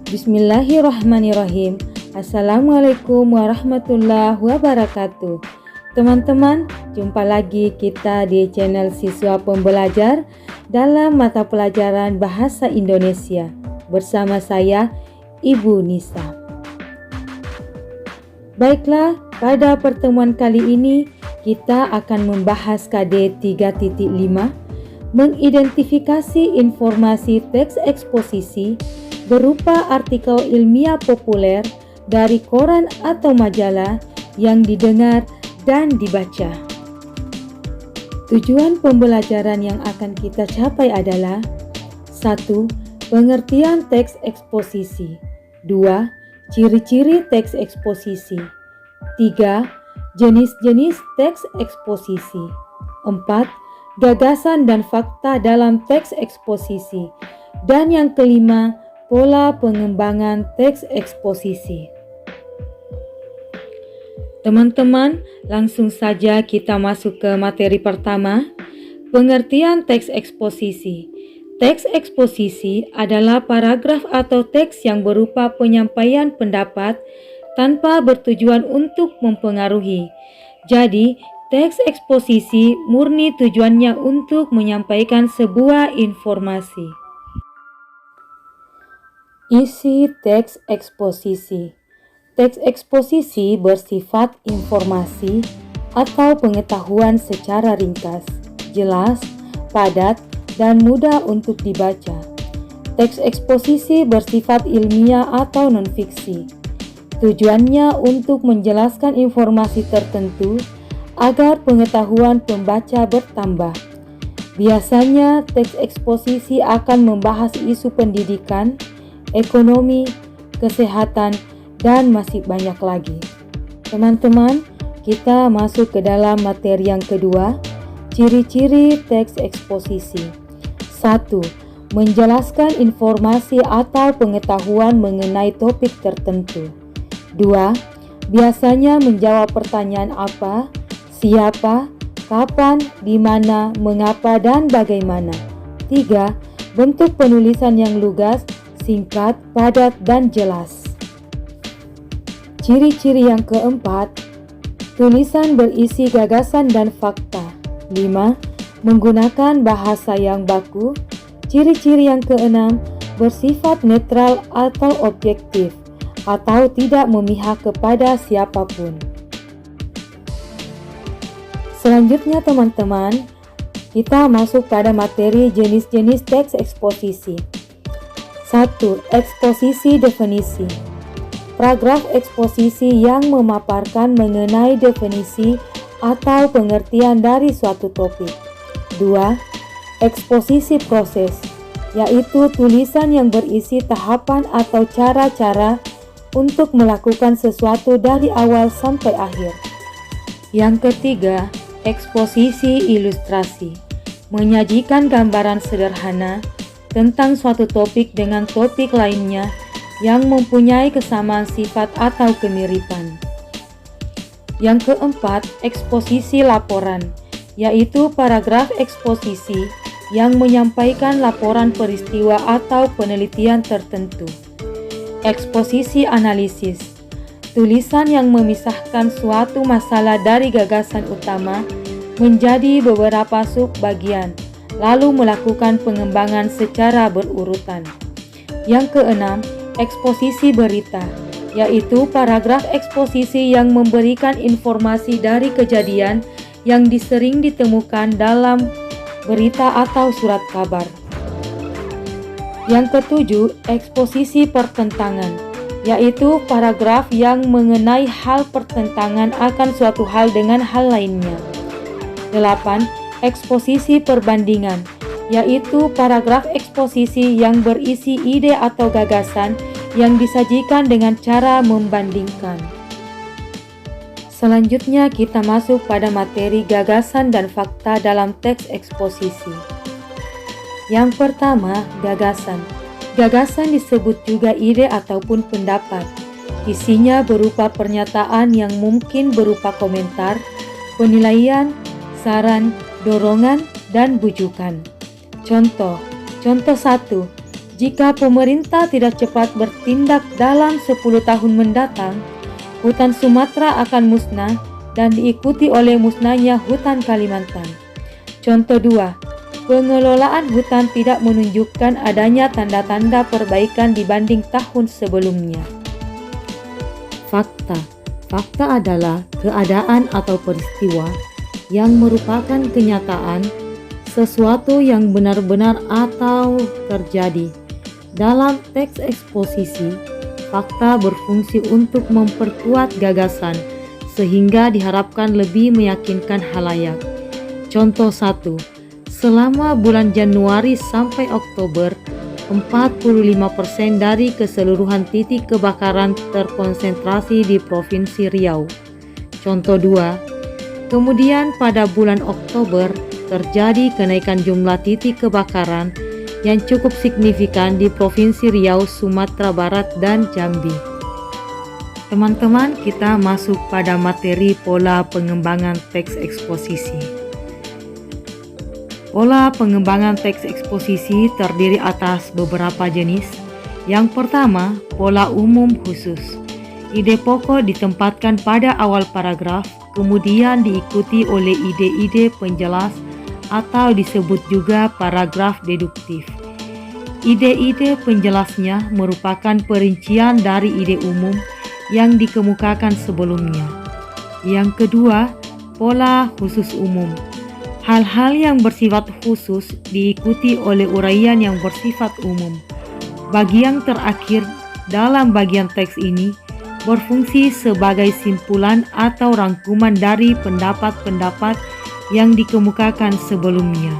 Bismillahirrahmanirrahim. Assalamualaikum warahmatullahi wabarakatuh. Teman-teman, jumpa lagi kita di channel Siswa Pembelajar dalam mata pelajaran Bahasa Indonesia bersama saya, Ibu Nisa. Baiklah, pada pertemuan kali ini kita akan membahas KD 3.5, mengidentifikasi informasi teks eksposisi berupa artikel ilmiah populer dari koran atau majalah yang didengar dan dibaca. Tujuan pembelajaran yang akan kita capai adalah 1. Pengertian teks eksposisi. 2. Ciri-ciri teks eksposisi. 3. Jenis-jenis teks eksposisi. 4. Gagasan dan fakta dalam teks eksposisi. Dan yang kelima, pola pengembangan teks eksposisi. Teman-teman, langsung saja kita masuk ke materi pertama, pengertian teks eksposisi. Teks eksposisi adalah paragraf atau teks yang berupa penyampaian pendapat tanpa bertujuan untuk mempengaruhi. Jadi, teks eksposisi murni tujuannya untuk menyampaikan sebuah informasi. Isi teks eksposisi. Teks eksposisi bersifat informasi atau pengetahuan secara ringkas, jelas, padat, dan mudah untuk dibaca. Teks eksposisi bersifat ilmiah atau non-fiksi. Tujuannya untuk menjelaskan informasi tertentu agar pengetahuan pembaca bertambah. Biasanya teks eksposisi akan membahas isu pendidikan, ekonomi, kesehatan, dan masih banyak lagi. Teman-teman, kita masuk ke dalam materi yang kedua, ciri-ciri teks eksposisi. 1. Menjelaskan informasi atau pengetahuan mengenai topik tertentu. 2. Biasanya menjawab pertanyaan apa, siapa, kapan, di mana, mengapa, dan bagaimana. 3. Bentuk penulisan yang lugas, singkat, padat, dan jelas. Ciri-ciri yang keempat, tulisan berisi gagasan dan fakta. 5. Menggunakan bahasa yang baku. Ciri-ciri yang keenam, bersifat netral atau objektif, atau tidak memihak kepada siapapun. Selanjutnya teman-teman, kita masuk pada materi jenis-jenis teks eksposisi. 1. Eksposisi definisi. Paragraf eksposisi yang memaparkan mengenai definisi atau pengertian dari suatu topik. 2. Eksposisi proses, yaitu tulisan yang berisi tahapan atau cara-cara untuk melakukan sesuatu dari awal sampai akhir. Yang ketiga, eksposisi ilustrasi, menyajikan gambaran sederhana tentang suatu topik dengan topik lainnya yang mempunyai kesamaan sifat atau kemiripan. Yang keempat, eksposisi laporan, yaitu paragraf eksposisi yang menyampaikan laporan peristiwa atau penelitian tertentu. Eksposisi analisis, tulisan yang memisahkan suatu masalah dari gagasan utama menjadi beberapa sub-bagian, lalu melakukan pengembangan secara berurutan. Yang keenam, eksposisi berita, yaitu paragraf eksposisi yang memberikan informasi dari kejadian yang sering ditemukan dalam berita atau surat kabar. Yang ketujuh, eksposisi pertentangan, yaitu paragraf yang mengenai hal pertentangan akan suatu hal dengan hal lainnya. 8. Eksposisi perbandingan, yaitu paragraf eksposisi yang berisi ide atau gagasan yang disajikan dengan cara membandingkan. Selanjutnya kita masuk pada materi gagasan dan fakta dalam teks eksposisi. Yang pertama, gagasan. Gagasan disebut juga ide ataupun pendapat. Isinya berupa pernyataan yang mungkin berupa komentar, penilaian, saran, dorongan, dan bujukan. Contoh 1. Jika pemerintah tidak cepat bertindak dalam 10 tahun mendatang, hutan Sumatera akan musnah dan diikuti oleh musnahnya hutan Kalimantan. Contoh 2. Pengelolaan hutan tidak menunjukkan adanya tanda-tanda perbaikan dibanding tahun sebelumnya. Fakta. Fakta adalah keadaan atau peristiwa yang merupakan kenyataan, sesuatu yang benar-benar atau terjadi. Dalam teks eksposisi, fakta berfungsi untuk memperkuat gagasan sehingga diharapkan lebih meyakinkan halayak. Contoh 1. Selama bulan Januari sampai Oktober, 45% dari keseluruhan titik kebakaran terkonsentrasi di Provinsi Riau. Contoh 2. Kemudian pada bulan Oktober terjadi kenaikan jumlah titik kebakaran yang cukup signifikan di Provinsi Riau, Sumatera Barat, dan Jambi. Teman-teman, kita masuk pada materi pola pengembangan teks eksposisi. Pola pengembangan teks eksposisi terdiri atas beberapa jenis. Yang pertama, pola umum khusus. Ide pokok ditempatkan pada awal paragraf, kemudian diikuti oleh ide-ide penjelas atau disebut juga paragraf deduktif. Ide-ide penjelasnya merupakan perincian dari ide umum yang dikemukakan sebelumnya. Yang kedua, pola khusus umum. Hal-hal yang bersifat khusus diikuti oleh uraian yang bersifat umum. Bagian terakhir dalam bagian teks ini berfungsi sebagai simpulan atau rangkuman dari pendapat-pendapat yang dikemukakan sebelumnya.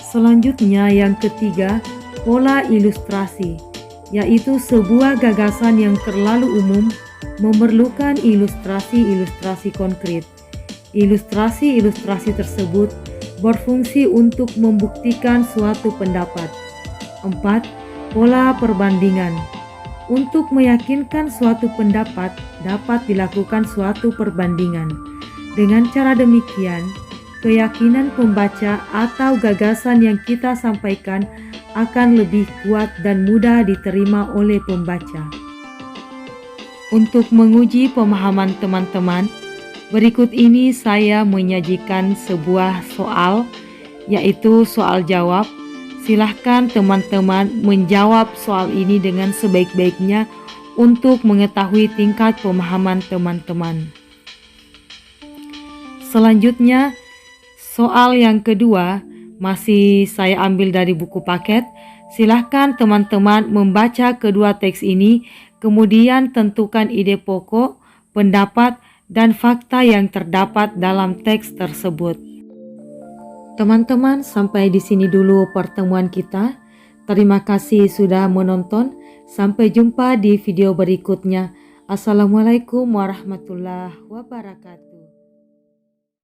Selanjutnya yang ketiga, pola ilustrasi, yaitu sebuah gagasan yang terlalu umum memerlukan ilustrasi-ilustrasi konkret. Ilustrasi-ilustrasi tersebut berfungsi untuk membuktikan suatu pendapat. 4. Pola perbandingan. Untuk meyakinkan suatu pendapat dapat dilakukan suatu perbandingan. Dengan cara demikian, keyakinan pembaca atau gagasan yang kita sampaikan akan lebih kuat dan mudah diterima oleh pembaca. Untuk menguji pemahaman teman-teman, berikut ini saya menyajikan sebuah soal, yaitu soal jawab. Silahkan teman-teman menjawab soal ini dengan sebaik-baiknya untuk mengetahui tingkat pemahaman teman-teman. Selanjutnya, soal yang kedua masih saya ambil dari buku paket. Silahkan teman-teman membaca kedua teks ini, kemudian tentukan ide pokok, pendapat, dan fakta yang terdapat dalam teks tersebut. Teman-teman, sampai di sini dulu pertemuan kita. Terima kasih sudah menonton. Sampai jumpa di video berikutnya. Assalamualaikum warahmatullahi wabarakatuh.